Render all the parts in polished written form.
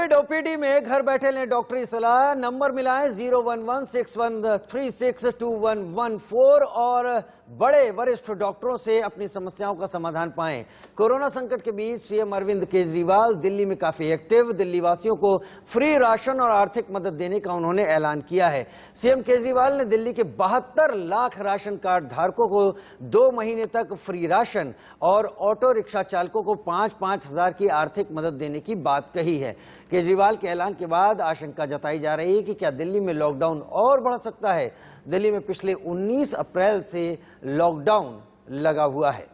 Covid OPD में घर बैठे लें डॉक्टरी सलाह। नंबर मिलाएं 01161362114 और बड़े वरिष्ठ डॉक्टरों से अपनी समस्याओं का समाधान पाएं। कोरोना संकट के बीच सीएम अरविंद केजरीवाल दिल्ली में काफी एक्टिव। दिल्ली वासियों को फ्री राशन और आर्थिक मदद देने का उन्होंने ऐलान किया है। सीएम केजरीवाल ने दिल्ली के 72 लाख राशन कार्ड धारकों को 2 महीने तक फ्री राशन और ऑटो रिक्शा चालकों को 5-5 हजार की आर्थिक मदद देने की बात कही है। केजरीवाल के ऐलान के बाद आशंका जताई जा रही है कि क्या दिल्ली में लॉकडाउन और बढ़ सकता है। दिल्ली में पिछले 19 अप्रैल से लॉकडाउन लगा हुआ है।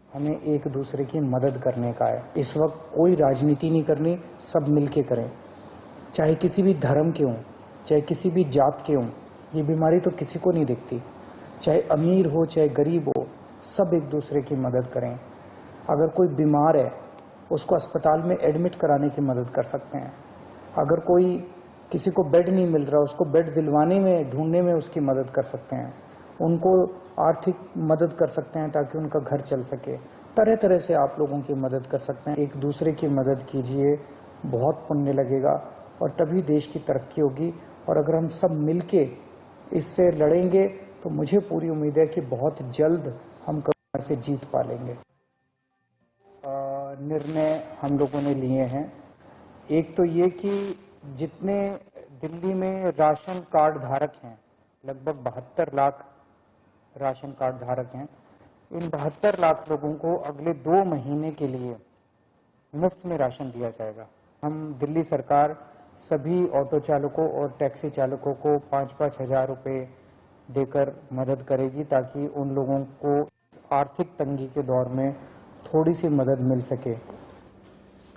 हमें एक दूसरे की मदद करने का है। इस वक्त कोई राजनीति नहीं करनी, सब मिलके करें। चाहे किसी भी धर्म के हों, चाहे किसी भी जात के हों, ये बीमारी तो किसी को नहीं दिखती। चाहे अमीर हो चाहे गरीब हो, सब एक दूसरे की मदद करें। अगर कोई बीमार है उसको अस्पताल में एडमिट कराने की मदद कर सकते हैं। अगर कोई किसी को बेड नहीं मिल रहा, उसको बेड दिलवाने में ढूंढने में उसकी मदद कर सकते हैं। उनको आर्थिक मदद कर सकते हैं ताकि उनका घर चल सके। तरह तरह से आप लोगों की मदद कर सकते हैं। एक दूसरे की मदद कीजिए, बहुत पुण्य लगेगा और तभी देश की तरक्की होगी। और अगर हम सब मिलके इससे लड़ेंगे तो मुझे पूरी उम्मीद है कि बहुत जल्द हम कोरोना से जीत पा लेंगे। निर्णय हम लोगों ने लिए हैं। एक तो ये कि जितने दिल्ली में राशन कार्ड धारक हैं, लगभग 72 लाख राशन कार्ड धारक हैं, इन 72 लाख लोगों को अगले 2 महीने के लिए मुफ्त में राशन दिया जाएगा। हम दिल्ली सरकार सभी ऑटो चालकों और टैक्सी चालकों को 5-5 हजार रुपये देकर मदद करेगी ताकि उन लोगों को आर्थिक तंगी के दौर में थोड़ी सी मदद मिल सके।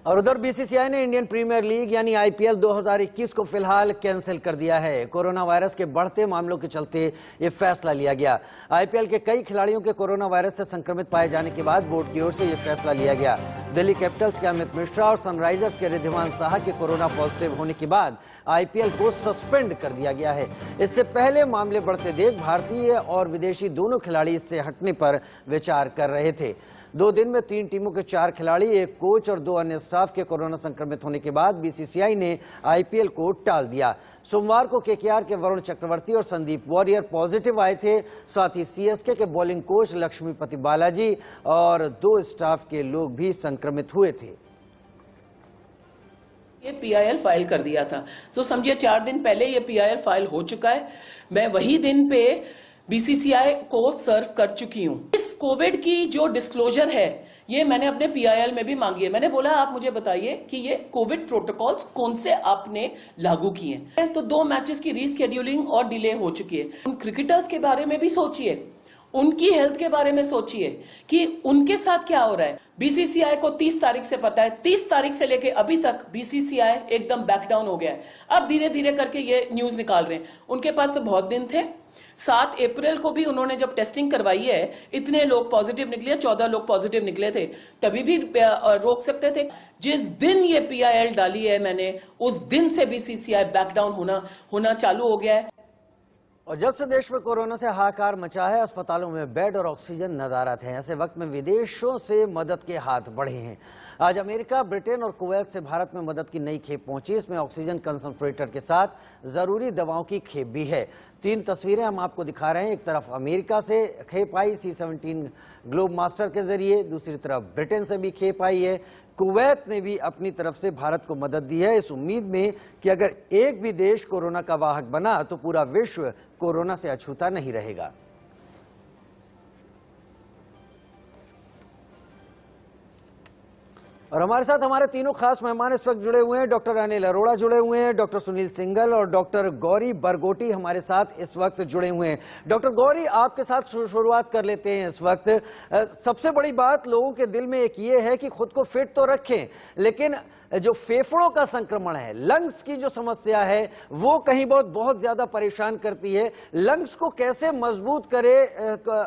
और उधर बीसीसीआई ने इंडियन प्रीमियर लीग यानी आईपीएल 2021 को फिलहाल कैंसिल कर दिया है। कोरोना वायरस के बढ़ते मामलों के चलते ये फैसला लिया गया। आईपीएल के कई खिलाड़ियों के कोरोना वायरस से संक्रमित पाए जाने के बाद बोर्ड की ओर से ये फैसला लिया गया। दिल्ली कैपिटल्स के अमित मिश्रा और सनराइजर्स के रिद्धिमान साहा के कोरोना पॉजिटिव होने के बाद आईपीएल को सस्पेंड कर दिया गया है। इससे पहले मामले बढ़ते देख भारतीय और विदेशी दोनों खिलाड़ी इससे हटने पर विचार कर रहे थे। 2 दिन में 3 टीमों के 4 खिलाड़ी, 1 कोच और 2 अन्य स्टाफ के कोरोना संक्रमित होने के बाद बीसीसीआई ने आईपीएल को टाल दिया। सोमवार को केकेआर के वरुण चक्रवर्ती और संदीप वॉरियर पॉजिटिव आए थे। साथ ही सीएसके के बॉलिंग कोच लक्ष्मीपति बालाजी और 2 स्टाफ के लोग भी संक्रमित हुए थे। ये पीआईएल फाइल कर दिया था, तो समझिए 4 दिन पहले ये पीआईएल फाइल हो चुका है। मैं वही दिन पे बीसीसीआई को सर्व कर चुकी हूं। इस कोविड की जो डिस्क्लोजर है ये मैंने अपने पीआईएल में भी मांगी है। मैंने बोला आप मुझे बताइए कि ये कोविड प्रोटोकॉल्स कौन से आपने लागू किए हैं। तो 2 मैचेस की रीस्केड्यूलिंग और डिले हो चुकी है। उन क्रिकेटर्स के बारे में भी सोचिए, उनकी हेल्थ के बारे में सोचिए कि उनके साथ क्या हो रहा है। बीसीसीआई को 30 तारीख से पता है, 30 तारीख से लेके अभी तक बीसीसीआई एकदम बैकडाउन हो गया है। अब धीरे धीरे करके ये न्यूज निकाल रहे हैं। उनके पास तो बहुत दिन थे। 7 अप्रैल को भी उन्होंने जब टेस्टिंग करवाई है, इतने लोग पॉजिटिव निकले, 14 लोग पॉजिटिव निकले थे, तभी भी रोक सकते थे। जिस दिन ये पीआईएल डाली है मैंने, उस दिन से बीसीसीआई बैकडाउन होना चालू हो गया है। और जब से देश में कोरोना से हाहाकार मचा है, अस्पतालों में बेड और ऑक्सीजन नदारत है। ऐसे वक्त में विदेशों से मदद के हाथ बढ़े हैं। आज अमेरिका, ब्रिटेन और कुवैत से भारत में मदद की नई खेप पहुंची। इसमें ऑक्सीजन कंसंट्रेटर के साथ जरूरी दवाओं की खेप भी है। 3 तस्वीरें हम आपको दिखा रहे हैं। एक तरफ अमेरिका से खेप आई C-17 ग्लोब मास्टर के जरिए, दूसरी तरफ ब्रिटेन से भी खेप आई है। कुवैत ने भी अपनी तरफ से भारत को मदद दी है, इस उम्मीद में कि अगर एक भी देश कोरोना का वाहक बना तो पूरा विश्व कोरोना से अछूता नहीं रहेगा। और हमारे साथ हमारे तीनों खास मेहमान इस वक्त जुड़े हुए हैं। डॉक्टर अनिल अरोड़ा जुड़े हुए हैं, डॉक्टर सुनील सिंघल और डॉक्टर गौरी बरगोटी हमारे साथ इस वक्त जुड़े हुए हैं। डॉक्टर गौरी, आपके साथ शुरुआत कर लेते हैं। इस वक्त सबसे बड़ी बात लोगों के दिल में एक ये है कि खुद को फिट तो रखें, लेकिन जो फेफड़ों का संक्रमण है, लंग्स की जो समस्या है, वो कहीं बहुत ज्यादा परेशान करती है। लंग्स को कैसे मजबूत करे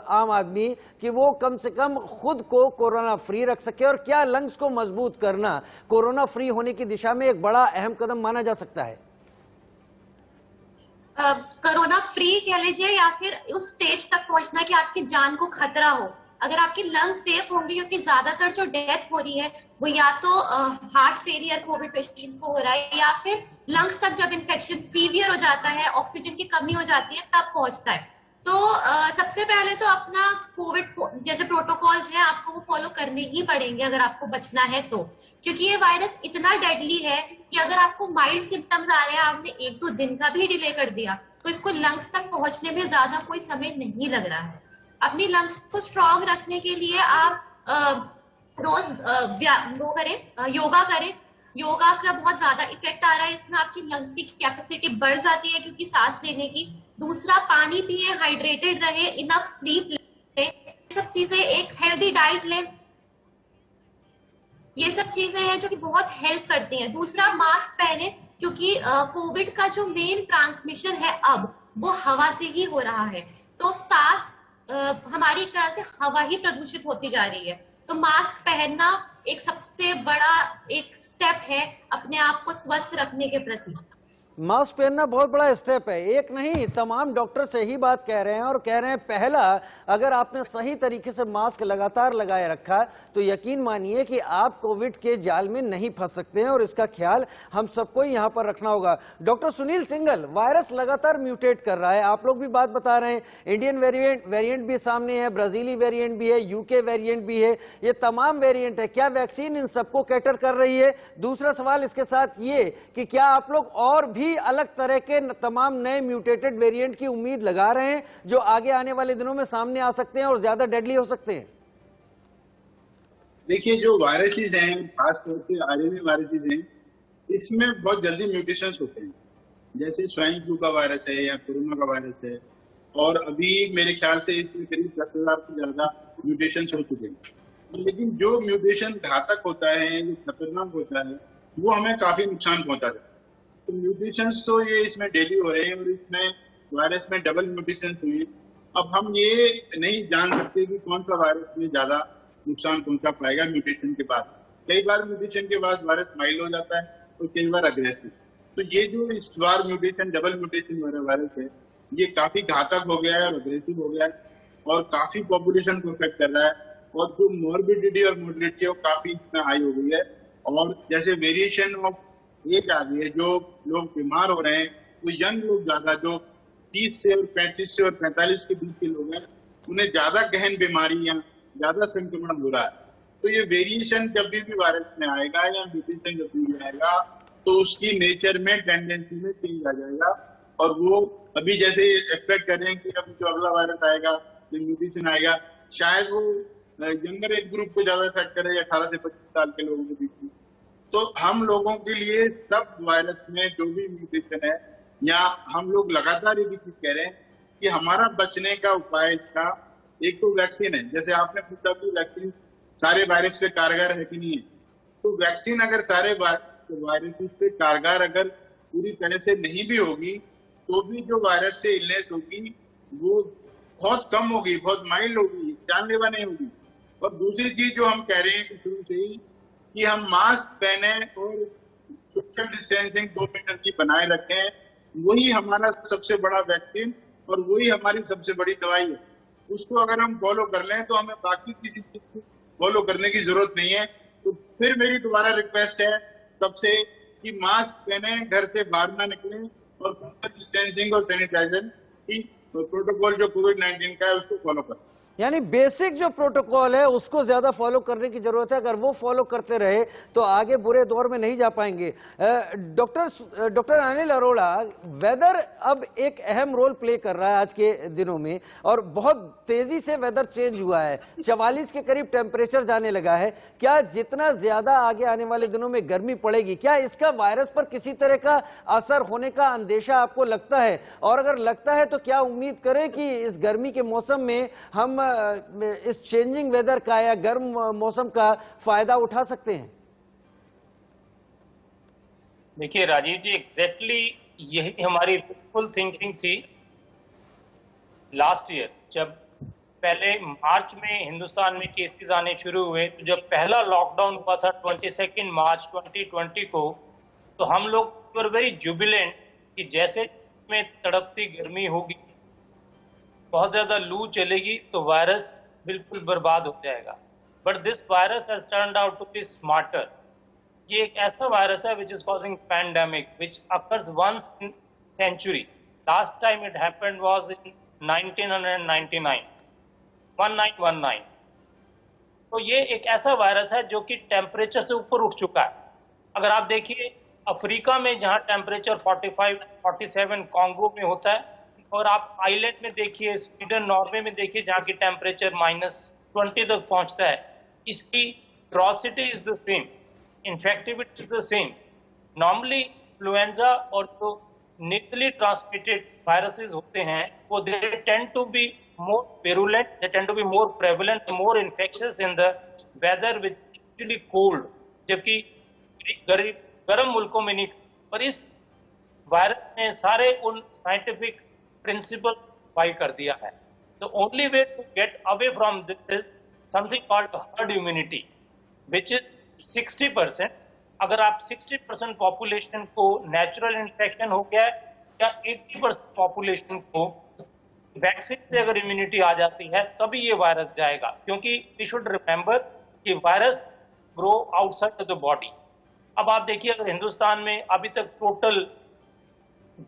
आम आदमी कि वो कम से कम खुद को कोरोना फ्री रख सके, और क्या लंग्स को मजबूत करना कोरोना फ्री होने की दिशा में एक बड़ा अहम कदम माना जा सकता है? कोरोना फ्री कह लीजिए या फिर उस स्टेज तक पहुंचना कि आपकी जान को खतरा हो। अगर आपकी लंग सेफ होंगी, क्योंकि ज्यादातर जो डेथ हो रही है वो या तो हार्ट फेलियर कोविड पेशेंट्स को हो रहा है, या फिर लंग्स तक जब इन्फेक्शन सीवियर हो जाता है, ऑक्सीजन की कमी हो जाती है, तब पहुंचता है। तो सबसे पहले तो अपना कोविड जैसे प्रोटोकॉल्स हैं आपको वो फॉलो करने ही पड़ेंगे अगर आपको बचना है तो, क्योंकि ये वायरस इतना डेडली है कि अगर आपको माइल्ड सिम्टम्स आ रहे हैं, आपने 1-2 दिन का भी डिले कर दिया, तो इसको लंग्स तक पहुंचने में ज्यादा कोई समय नहीं लग रहा है। अपनी लंग्स को स्ट्रांग रखने के लिए आप रोज वो करें, योगा करें। योगा का बहुत ज्यादा इफेक्ट आ रहा है इसमें, आपकी लंग्स की कैपेसिटी बढ़ जाती है क्योंकि सांस लेने की। दूसरा, पानी पिए, हाइड्रेटेड रहे, इनफ स्लीप लें, सब चीजें, एक हेल्दी डाइट लें, ये सब चीजें हैं जो कि बहुत हेल्प करती हैं। दूसरा, मास्क पहने, क्योंकि कोविड का जो मेन ट्रांसमिशन है अब वो हवा से ही हो रहा है। तो सांस हमारी एक तरह से हवा ही प्रदूषित होती जा रही है, तो मास्क पहनना एक सबसे बड़ा एक स्टेप है अपने आप को स्वस्थ रखने के प्रति। मास्क पहनना बहुत बड़ा स्टेप है, एक नहीं तमाम डॉक्टर से ही बात कह रहे हैं और कह रहे हैं पहला, अगर आपने सही तरीके से मास्क लगातार लगाए रखा तो यकीन मानिए कि आप कोविड के जाल में नहीं फंस सकते हैं और इसका ख्याल हम सबको यहां पर रखना होगा। डॉक्टर सुनील सिंघल, वायरस लगातार म्यूटेट कर रहा है, आप लोग भी बात बता रहे हैं, इंडियन वेरिएंट भी सामने है, ब्राजीली वेरिएंट भी है, यूके वेरिएंट भी है, ये तमाम वेरिएंट है, क्या वैक्सीन इन सबको कैटर कर रही है? दूसरा सवाल इसके साथ ये कि क्या आप लोग और भी अलग तरह के तमाम नए म्यूटेटेड वेरिएंट की उम्मीद लगा रहे हैं जो आगे आने वाले दिनों में सामने आ सकते हैं और ज्यादा डेडली हो सकते हैं? देखिए, जो वायरसेस हैं, खास तौर पे आरएनए वायरसेस हैं, इसमें बहुत जल्दी म्यूटेशंस होते हैं, जैसे स्वाइन फ्लू का वायरस है या कोरोना का वायरस है, और अभी मेरे ख्याल से इसमें करीब 10,000 से ज्यादा म्यूटेशंस हो चुके हैं। लेकिन जो म्यूटेशन घातक होता है, जो खतरनाक होता है, वो हमें काफी नुकसान पहुंचाता है। तो म्यूटेशंस तो ये इसमें डेली हो रहे हैं और इसमें वायरस में डबल म्यूटेशंस हुई। अब हम ये नहीं जान सकते कि कौन सा वायरस में ज्यादा नुकसान पहुंचा पाएगा म्यूटेशन के बाद। कई बार म्यूटेशन के बाद वायरस माइल्ड हो जाता है और कई बार अग्रेसिव। तो ये जो इस बार म्यूटेशन, डबल म्यूटेशन वाला वायरस है, ये काफी घातक हो गया है और अग्रेसिव हो गया है और काफी पॉपुलेशन को इफेक्ट कर रहा है, और जो मॉर्बिडिटी और मोर्बिडिटी है वो काफी इसमें हाई हो गई है। और जैसे वेरिएशन ऑफ एज आ गई है, जो लोग बीमार हो रहे हैं वो यंग लोग ज्यादा, जो 30 से और 35 से और 45 के बीच के लोग हैं, उन्हें ज्यादा गहन बीमारियां, ज्यादा संक्रमण हो रहा है। तो ये वेरिएशन जब भी वायरस में आएगा या म्यूटेशन जब भी आएगा तो उसकी नेचर में, टेंडेंसी में चेंज आ जाएगा। और वो अभी जैसे एक्सपेक्ट कर रहे हैं कि अभी जो अगला वायरस आएगा, जो म्यूटेशन आएगा, शायद वो यंगर एज ग्रुप को ज्यादा इफेक्ट करे, 18 से 25 साल के लोगों के बीच में। तो हम लोगों के लिए सब वायरस में जो भी म्यूटेशन है, या हम लोग लगातार ये चीज कह रहे हैं कि हमारा बचने का उपाय इसका एक तो वैक्सीन है। जैसे आपने पूछा कि वैक्सीन सारे वायरस पे कारगर है कि नहीं है, तो वैक्सीन अगर सारे वायरस पे कारगर अगर पूरी तरह से नहीं भी होगी, तो भी जो वायरस से इलनेस होगी वो बहुत कम होगी, बहुत माइल्ड होगी, जानलेवा नहीं होगी। और दूसरी चीज जो हम कह रहे हैं कि शुरू से ही कि हम मास्क पहने और सोशल डिस्टेंसिंग 2 मीटर की बनाए रखें, वही हमारा सबसे बड़ा वैक्सीन और वही हमारी सबसे बड़ी दवाई है। उसको अगर हम फॉलो कर लें तो हमें बाकी किसी चीज को फॉलो करने की जरूरत नहीं है। तो फिर मेरी दोबारा रिक्वेस्ट है सबसे कि मास्क पहने, घर से बाहर ना निकलें, और सोशल डिस्टेंसिंग और सैनिटाइजर की प्रोटोकॉल जो कोविड-19 का है उसको फॉलो करें। यानी बेसिक जो प्रोटोकॉल है उसको ज्यादा फॉलो करने की जरूरत है, अगर वो फॉलो करते रहे तो आगे बुरे दौर में नहीं जा पाएंगे। डॉक्टर अनिल अरोड़ा, वेदर अब एक अहम रोल प्ले कर रहा है आज के दिनों में और बहुत तेजी से वेदर चेंज हुआ है, 44 के करीब टेम्परेचर जाने लगा है। क्या जितना ज्यादा आगे आने वाले दिनों में गर्मी पड़ेगी, क्या इसका वायरस पर किसी तरह का असर होने का अंदेशा आपको लगता है? और अगर लगता है तो क्या उम्मीद करें कि इस गर्मी के मौसम में हम इस चेंजिंग वेदर का या गर्म मौसम का फायदा उठा सकते हैं? देखिए राजीव जी, एग्जैक्टली यही हमारी फुल थिंकिंग थी लास्ट ईयर। जब पहले मार्च में हिंदुस्तान में केसेस आने शुरू हुए, तो जब पहला लॉकडाउन हुआ था 22 मार्च 2020 को, तो हम लोग वर वेरी जुबिलेंट कि जैसे में तड़पती गर्मी होगी, बहुत ज्यादा लू चलेगी तो वायरस बिल्कुल बर्बाद हो जाएगा। But this virus has turned out to be smarter. ये एक ऐसा वायरस है which is causing pandemic which occurs once in century. Last time it happened was in 1999 1919। तो ये एक ऐसा वायरस है जो कि टेम्परेचर से ऊपर उठ चुका है। अगर आप देखिए अफ्रीका में जहां टेम्परेचर 45-47 कॉन्गो में होता है, और आप आइलैंड में देखिए, स्वीडन नॉर्वे में देखिए जहां की टेम्परेचर -20 तक पहुंचता है, इसकी ferocity is the same, infectivity is the same. Normally influenza और जो नेजली ट्रांसमिटेड वायरसेस होते हैं वो they tend to be more virulent, they tend to be more prevalent, more infectious in the weather which is actually cold, जबकि गर्म मुल्कों में नहीं। पर इस वायरस ने सारे उन साइंटिफिक प्रिंसिपल अप्लाई कर दिया है। The only way to get away from this is something called herd immunity, which is 60%। अगर आप 60% पॉपुलेशन को नेचुरल इन्फेक्शन हो गया है या 80% पॉपुलेशन को वैक्सीन से अगर इम्यूनिटी आ जाती है तभी ये वायरस जाएगा, क्योंकि वी शुड रिमेंबर कि virus grow outside the body. अब आप देखिए अगर हिंदुस्तान में अभी तक टोटल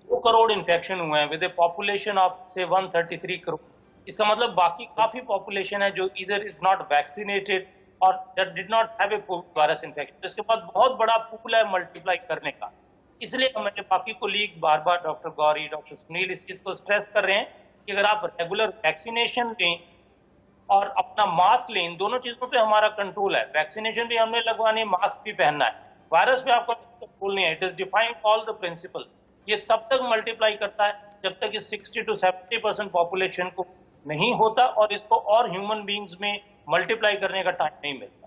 2 करोड़ इन्फेक्शन हुए हैं विद ए पॉपुलेशन ऑफ से 133 करोड़, इसका मतलब बाकी काफी पॉपुलेशन है जो इधर इज नॉट वैक्सीनेटेड और that did not have a Covid virus infection. इसके बाद बहुत बड़ा पूल है मल्टीप्लाई करने का। इसलिए मेरे बाकी कोलीग्स बार बार, डॉक्टर गौरी, डॉक्टर सुनील, इस चीज को स्ट्रेस कर रहे हैं कि अगर आप रेगुलर वैक्सीनेशन लें और अपना मास्क लें, इन दोनों चीजों पे हमारा कंट्रोल है। वैक्सीनेशन भी हमने लगवानी है, मास्क भी पहनना है। वायरस पे आपका कंट्रोल नहीं है। It is defying all the principle. ये तब तक मल्टीप्लाई करता है जब तक इस 60 to 70% पॉपुलेशन को नहीं होता और इसको और ह्यूमन बींग्स में मल्टीप्लाई करने का टाइम नहीं मिलता।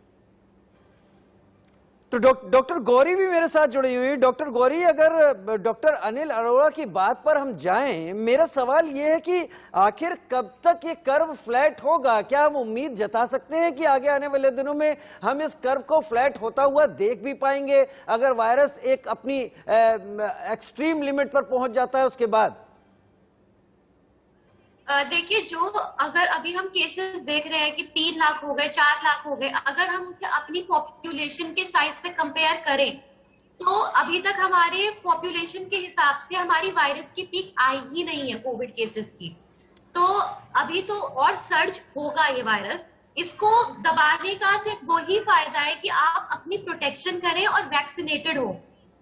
तो डॉक्टर गौरी भी मेरे साथ जुड़ी हुई। डॉक्टर गौरी, अगर डॉक्टर अनिल अरोड़ा की बात पर हम जाएं, मेरा सवाल ये है कि आखिर कब तक ये कर्व फ्लैट होगा? क्या हम उम्मीद जता सकते हैं कि आगे आने वाले दिनों में हम इस कर्व को फ्लैट होता हुआ देख भी पाएंगे अगर वायरस एक अपनी एक्सट्रीम लिमिट पर पहुंच जाता है उसके बाद? देखिए, जो अगर अभी हम केसेस देख रहे हैं कि 3 लाख हो गए, 4 लाख हो गए, अगर हम उसे अपनी पॉपुलेशन के साइज से कंपेयर करें तो अभी तक हमारे पॉपुलेशन के हिसाब से हमारी वायरस की पीक आई ही नहीं है कोविड केसेस की। तो अभी तो और सर्ज होगा ये वायरस। इसको दबाने का सिर्फ वही फायदा है कि आप अपनी प्रोटेक्शन करें और वैक्सीनेटेड हो।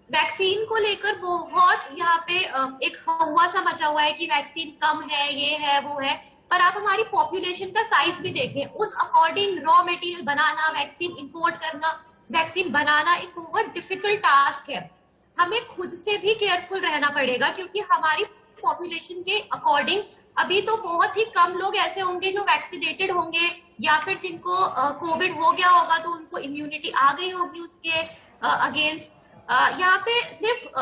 वैक्सीन को लेकर बहुत यहाँ पे एक हवा सा मचा हुआ है कि वैक्सीन कम है, ये है, वो है, पर आप हमारी पॉपुलेशन का साइज भी देखें, उस अकॉर्डिंग रॉ मटेरियल बनाना, वैक्सीन इंपोर्ट करना, वैक्सीन बनाना एक बहुत डिफिकल्ट टास्क है। हमें खुद से भी केयरफुल रहना पड़ेगा क्योंकि हमारी पॉपुलेशन के अकॉर्डिंग अभी तो बहुत ही कम लोग ऐसे होंगे जो वैक्सीनेटेड होंगे या फिर जिनको कोविड हो गया होगा तो उनको इम्यूनिटी आ गई होगी उसके अगेंस्ट। यहाँ पे सिर्फ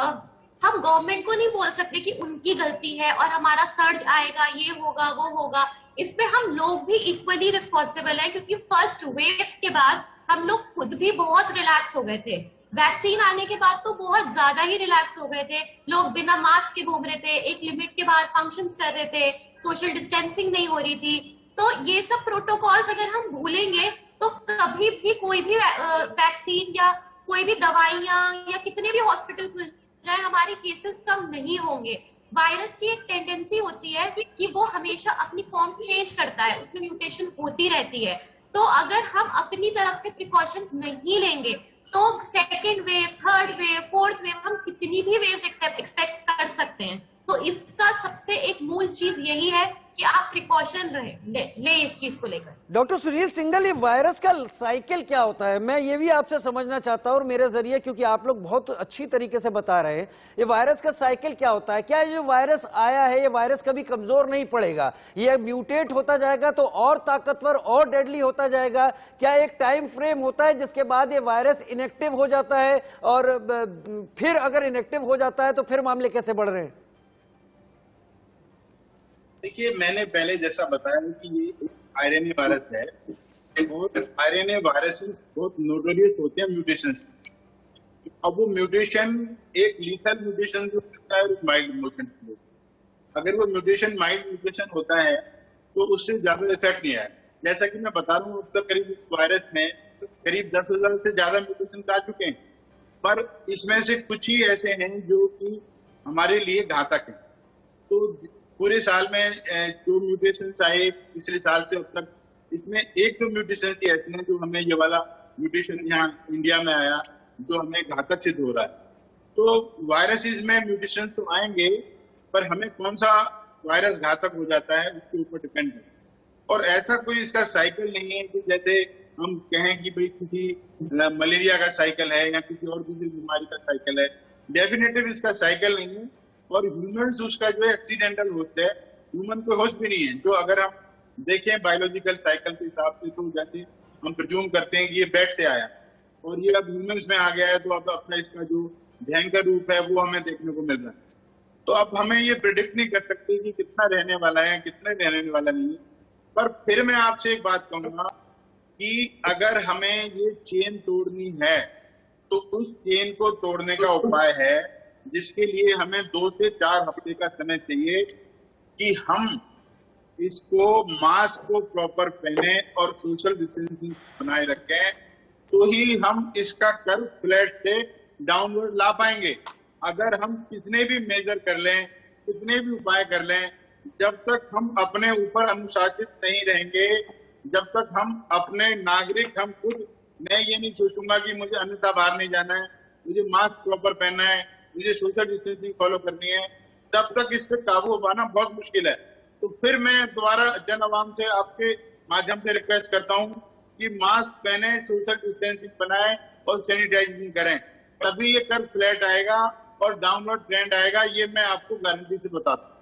हम गवर्नमेंट को नहीं बोल सकते कि उनकी गलती है और हमारा सर्ज आएगा, ये होगा, वो होगा। इस पे हम लोग भी इक्वली रिस्पॉन्सिबल हैं क्योंकि फर्स्ट वेव के बाद हम लोग खुद भी बहुत रिलैक्स हो गए थे। वैक्सीन आने के बाद तो बहुत ज्यादा ही रिलैक्स हो गए थे। लोग बिना मास्क के घूम रहे थे, एक लिमिट के बाहर फंक्शंस कर रहे थे, सोशल डिस्टेंसिंग नहीं हो रही थी। तो ये सब प्रोटोकॉल्स अगर हम भूलेंगे तो कभी भी कोई भी वैक्सीन या कोई भी दवाइयां या कितने भी हॉस्पिटल खुल जाए हमारे केसेस कम नहीं होंगे। वायरस की एक टेंडेंसी होती है कि वो हमेशा अपनी फॉर्म चेंज करता है, उसमें म्यूटेशन होती रहती है। तो अगर हम अपनी तरफ से प्रिकॉशंस नहीं लेंगे तो second wave, third wave, fourth wave, हम कितनी भी वेव्स एक्सपेक्ट कर सकते हैं। तो इसका सबसे एक मूल चीज यही है कि आप प्रिकॉशन ले इस चीज को लेकर। डॉक्टर सुनील सिंघल, ये वायरस का साइकिल क्या होता है? मैं ये भी आपसे समझना चाहता हूं और मेरे जरिए, क्योंकि आप लोग बहुत अच्छी तरीके से बता रहे हैं, ये वायरस का साइकिल क्या होता है? क्या ये वायरस आया है, ये वायरस कभी कमजोर नहीं पड़ेगा, ये म्यूटेट होता जाएगा तो और ताकतवर और डेडली होता जाएगा? क्या एक टाइम फ्रेम होता है जिसके बाद ये वायरस इनएक्टिव हो जाता है और फिर अगर इनएक्टिव हो जाता है तो फिर मामले कैसे बढ़ रहे हैं? देखिए, मैंने पहले जैसा बताया कि ये आरएनए वायरस है और आरएनए वायरसेस बहुत नोटोरियस होते हैं म्यूटेशंस। अब वो म्यूटेशन एक लीथल म्यूटेशन भी हो सकता है और माइल्ड म्यूटेशन भी। अगर वो म्यूटेशन माइल्ड म्यूटेशन होता है तो उससे ज्यादा इफेक्ट नहीं आया। जैसा कि मैं बता रहा हूँ, अब तक करीब इस वायरस में करीब 10,000 से ज्यादा म्यूटेशन आ चुके हैं, पर इसमें से कुछ ही ऐसे हैं जो कि हमारे लिए घातक हैं। तो पूरे साल में जो म्यूटेशन आए पिछले साल से अब तक, इसमें एक दो म्यूटेशन ऐसे हैं जो हमें ये वाला म्यूटेशन यहाँ इंडिया में आया जो हमें घातक सिद्ध हो रहा है। तो वायरसेस में म्यूटेशन तो आएंगे, पर हमें कौन सा वायरस घातक हो जाता है उसके ऊपर डिपेंड है। और ऐसा कोई इसका साइकिल नहीं है कि जैसे हम कहें कि भाई किसी मलेरिया का साइकिल है या किसी और किसी बीमारी का साइकिल है। डेफिनेटिव इसका साइकिल नहीं है, और ह्यूमंस उसका जो है एक्सीडेंटल होस्ट है, ह्यूमन कोई होस्ट भी नहीं है। जो अगर हम देखें बायोलॉजिकल साइकिल के हिसाब से, तो जैसे हम प्रिज्यूम करते हैं कि ये बैट से आया और ये अब ह्यूमंस में आ गया है, तो अब अपना इसका जो भयंकर रूप है वो हमें देखने को मिल रहा है। तो अब हमें ये प्रिडिक्ट नहीं कर सकते कि कितना रहने वाला है, कितने रहने वाला नहीं है। पर फिर मैं आपसे एक बात कहूंगा कि अगर हमें ये चेन तोड़नी है तो उस चेन को तोड़ने का उपाय है, जिसके लिए हमें 2 से 4 हफ्ते का समय चाहिए कि हम इसको मास्क को प्रॉपर पहने और सोशल डिस्टेंसिंग बनाए रखें, तो ही हम इसका कर्व फ्लैट से डाउनवर्ड ला पाएंगे। अगर हम कितने भी मेजर कर लें, कितने भी उपाय कर लें, जब तक हम अपने ऊपर अनुशासित नहीं रहेंगे, जब तक हम अपने नागरिक, हम खुद, मैं ये नहीं सोचूंगा कि मुझे अन्यथा बाहर नहीं जाना है, मुझे मास्क प्रॉपर पहनना है, मुझे सोशल डिस्टेंसिंग फॉलो करनी है, तब तक इस पर काबू पाना बहुत मुश्किल है। तो फिर मैं दोबारा जन आवाम से आपके माध्यम से रिक्वेस्ट करता हूँ कि मास्क पहने, सोशल डिस्टेंसिंग बनाएं और सैनिटाइजिंग करें, तभी ये कर्व फ्लैट आएगा और डाउनवर्ड ट्रेंड आएगा। ये मैं आपको गारंटी से बताता हूँ।